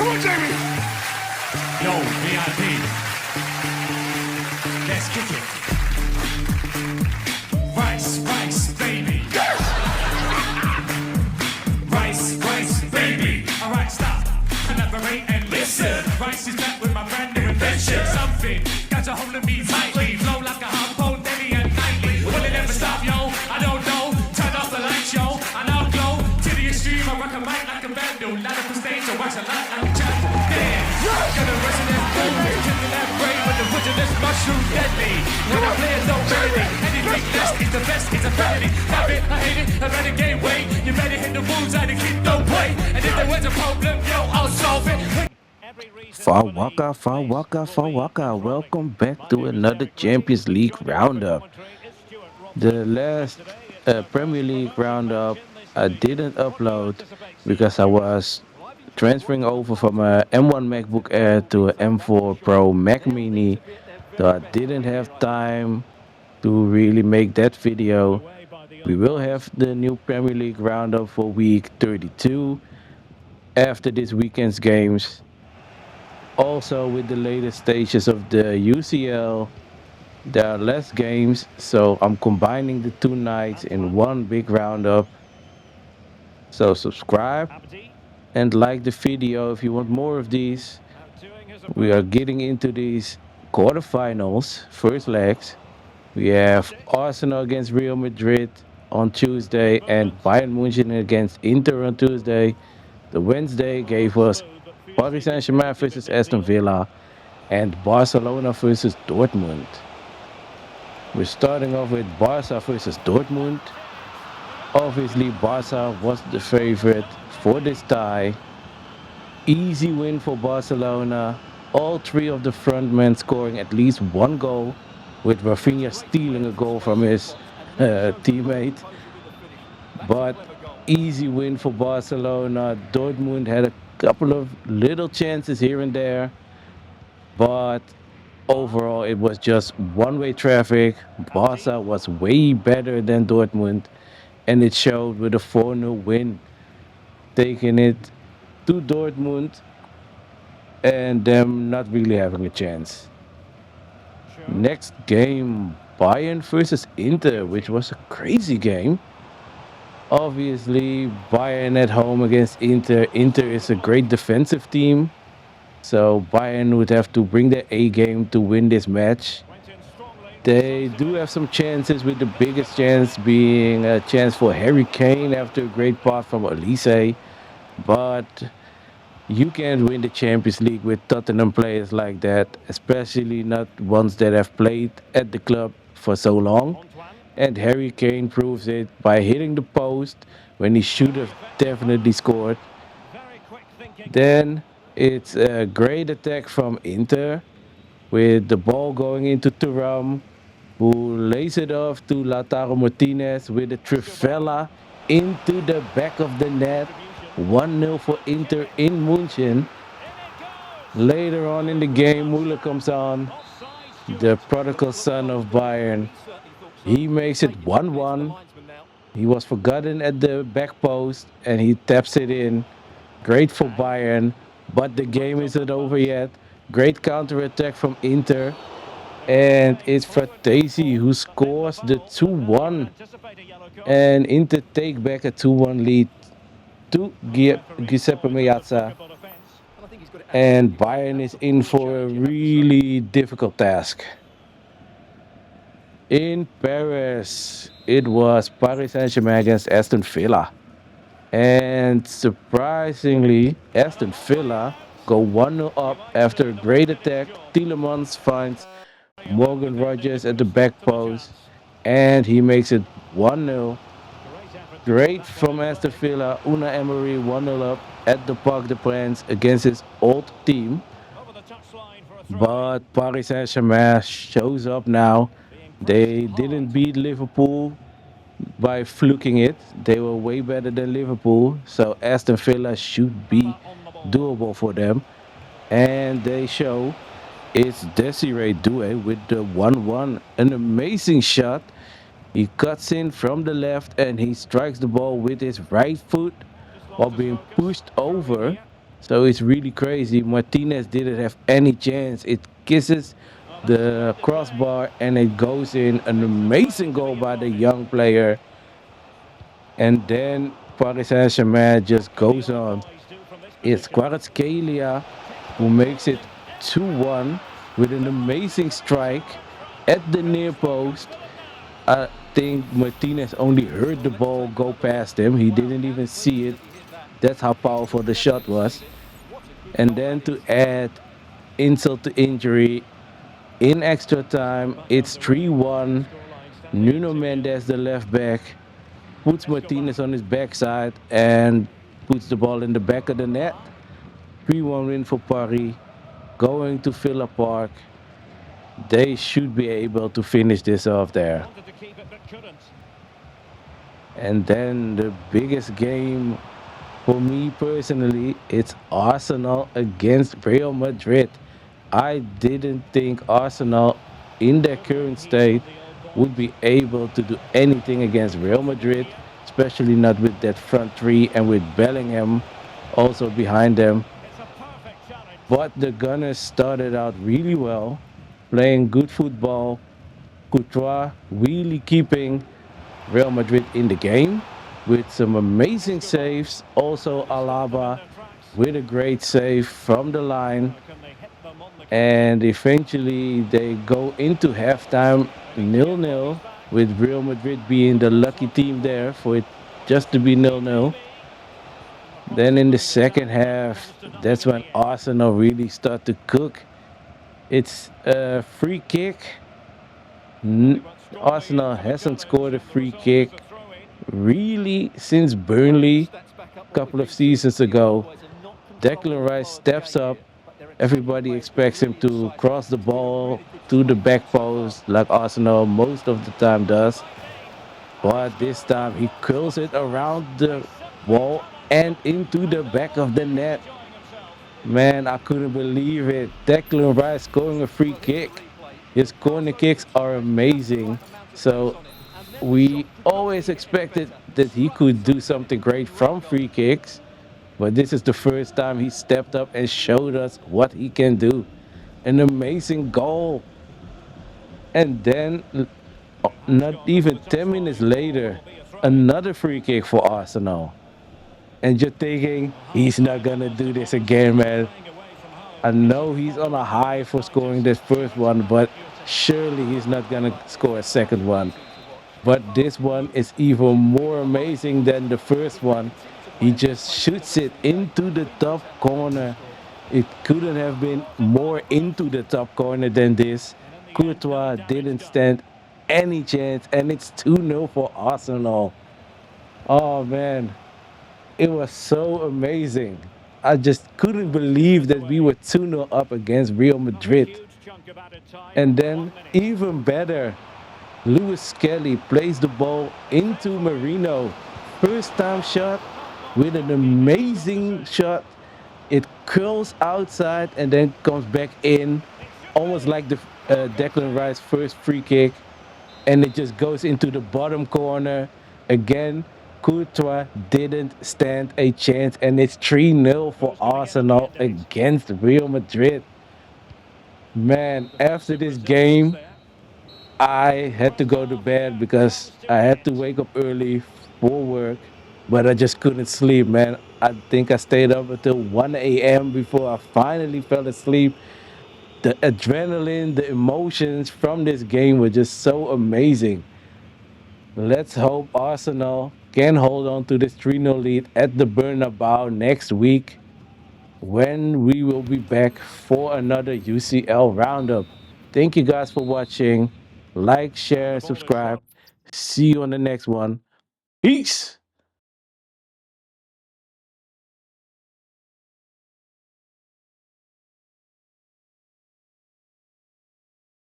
on, Jamie. Yo, VIP. Let's kick it. Rice, rice, baby. Rice, rice, baby. Alright, stop. Collaborate and listen. Rice is back with my brand new invention. Something got a hold of me tightly. Flow like a hot pole, daily and nightly. Will it ever stop, yo? I don't know. Turn off the lights, yo. And I'll glow to the extreme. I rock a mic like a vandal. Light up the stage, I watch a light like a candle. Damn. Got a resonant boom. Killing that brain with the poisonous mushroom deadly. When I play it, don't bury me. Anything less is the best, it's a felony. Love it, I hate it, I renegade way. You better hit the rules and the kid don't play. And if there was a problem, yo, I'll solve it. Fawaka. Welcome back to another Champions League roundup. The last Premier League roundup I didn't upload because I was transferring over from a M1 MacBook Air to a M4 Pro Mac Mini, so I didn't have time to really make that video. We will have the new Premier League roundup for week 32 after this weekend's games. Also, with the latest stages of the UCL, there are less games, so I'm combining the two nights in one big roundup. So subscribe and like the video if you want more of these. We are getting into these quarterfinals, first legs. We have Arsenal against Real Madrid on Tuesday and Bayern Munich against Inter on Tuesday. The Wednesday gave us Paris Saint-Germain versus Aston Villa and Barcelona versus Dortmund. We're starting off with Barca versus Dortmund. Obviously, Barca was the favorite for this tie. Easy win for Barcelona. All three of the frontmen scoring at least one goal, with Rafinha stealing a goal from his teammate. But easy win for Barcelona. Dortmund had a couple of little chances here and there, but overall it was just one-way traffic. Barca was way better than Dortmund, and it showed with a 4-0 win, taking it to Dortmund and them not really having a chance. Next game, Bayern versus Inter, which was a crazy game. Obviously, Bayern at home against Inter. Inter is a great defensive team, so Bayern would have to bring their A game to win this match. They do have some chances, with the biggest chance being a chance for Harry Kane after a great pass from Elise. But you can't win the Champions League with Tottenham players like that, especially not ones that have played at the club for so long. And Harry Kane proves it by hitting the post when he should have definitely scored. Then it's a great attack from Inter with the ball going into Thuram, who lays it off to Lautaro Martinez with a trivela into the back of the net. 1-0 for Inter in München. Later on in the game, Müller comes on, the prodigal son of Bayern. He makes it 1-1. He was forgotten at the back post and he taps it in. Great for Bayern, but the game isn't over yet. Great counter attack from Inter. And it's Fratesi who scores the 2-1. And Inter take back a 2-1 lead to Giuseppe Meazza. And Bayern is in for a really difficult task. In Paris, it was Paris Saint-Germain against Aston Villa. And surprisingly, Aston Villa go 1-0 up after a great attack. Tielemans finds Morgan Rogers at the back post, and he makes it 1-0. Great from Aston Villa. Una Emery 1-0 up at the Parc des Princes against his old team. But Paris Saint-Germain shows up now. They didn't beat Liverpool by fluking it. They were way better than Liverpool, so Aston Villa should be doable for them. And they show it's Desiree Doué with the 1-1. An amazing shot. He cuts in from the left and he strikes the ball with his right foot while being pushed over. So it's really crazy. Martinez didn't have any chance. It kisses the crossbar and it goes in. An amazing goal by the young player. And then Paris Saint Germain just goes on. It's Kvaratskhelia who makes it 2-1 with an amazing strike at the near post. I think Martinez only heard the ball go past him. He didn't even see it. That's how powerful the shot was. And then to add insult to injury, in extra time, it's 3-1. Nuno Mendes, the left back, puts Martinez on his backside and puts the ball in the back of the net. 3-1 win for Paris. Going to Villa Park. They should be able to finish this off there. And then the biggest game for me personally, it's Arsenal against Real Madrid. I didn't think Arsenal, in their current state, would be able to do anything against Real Madrid, especially not with that front three and with Bellingham also behind them. But the Gunners started out really well, playing good football. Courtois really keeping Real Madrid in the game with some amazing saves. Also, Alaba with a great save from the line. And eventually, they go into halftime nil-nil, with Real Madrid being the lucky team there for it just to be nil-nil. Then in the second half, that's when Arsenal really start to cook. It's a free kick. Arsenal hasn't scored a free kick really since Burnley a couple of seasons ago. Declan Rice steps up. Everybody expects him to cross the ball to the back post like Arsenal most of the time does. But this time he curls it around the wall and into the back of the net. Man, I couldn't believe it. Declan Rice scoring a free kick. His corner kicks are amazing. So we always expected that he could do something great from free kicks, but this is the first time he stepped up and showed us what he can do. An amazing goal. And then, not even 10 minutes later, another free kick for Arsenal. And you're thinking, he's not going to do this again, man. I know he's on a high for scoring this first one, but surely he's not going to score a second one. But this one is even more amazing than the first one. He just shoots it into the top corner. It couldn't have been more into the top corner than this. Courtois didn't stand any chance, and it's 2-0 for Arsenal. Oh man, it was so amazing. I just couldn't believe that we were 2-0 up against Real Madrid. And then, even better, Lewis Kelly plays the ball into Marino. First time shot with an amazing shot. It curls outside and then comes back in, almost like the Declan Rice first free kick. And it just goes into the bottom corner. Again, Courtois didn't stand a chance, and it's 3-0 for Arsenal against Real Madrid. Man, after this game, I had to go to bed because I had to wake up early for work, but I just couldn't sleep, man. I think I stayed up until 1 a.m. before I finally fell asleep. The adrenaline, the emotions from this game were just so amazing. Let's hope Arsenal can hold on to this 3-0 lead at the Bernabeu next week when we will be back for another UCL roundup. Thank you guys for watching. Like, share, subscribe. See you on the next one. Peace.